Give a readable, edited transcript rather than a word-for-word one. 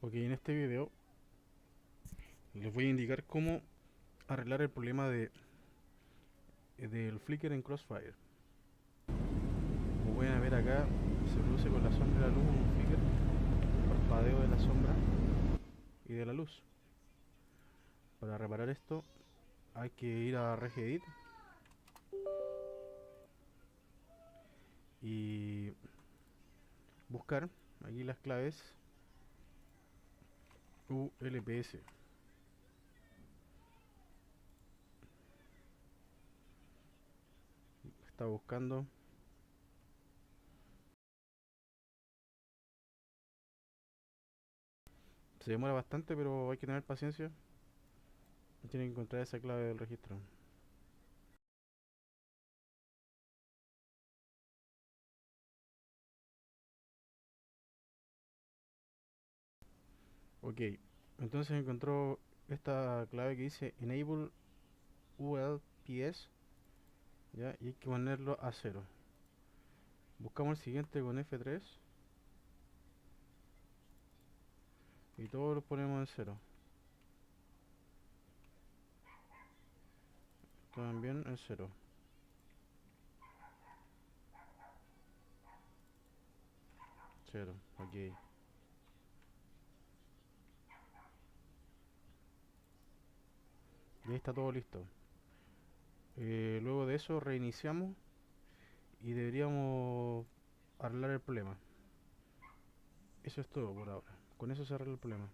Ok, en este video les voy a indicar cómo arreglar el problema del flicker en Crossfire. Como pueden ver acá, se produce con la sombra y la luz un flicker, un parpadeo de la sombra y de la luz. Para reparar esto hay que ir a Regedit y buscar aquí las claves ULPS. Está buscando. Se demora bastante, pero hay que tener paciencia. Tienen que encontrar esa clave del registro. Ok, entonces encontró esta clave que dice Enable ULPS, ¿ya? Y hay que ponerlo a cero. Buscamos el siguiente con F3 y todos los ponemos en cero. También en cero. Cero, ok. Y ahí está todo listo. Luego de eso reiniciamos y deberíamos arreglar el problema. Eso es todo por ahora. Con eso se arregla el problema.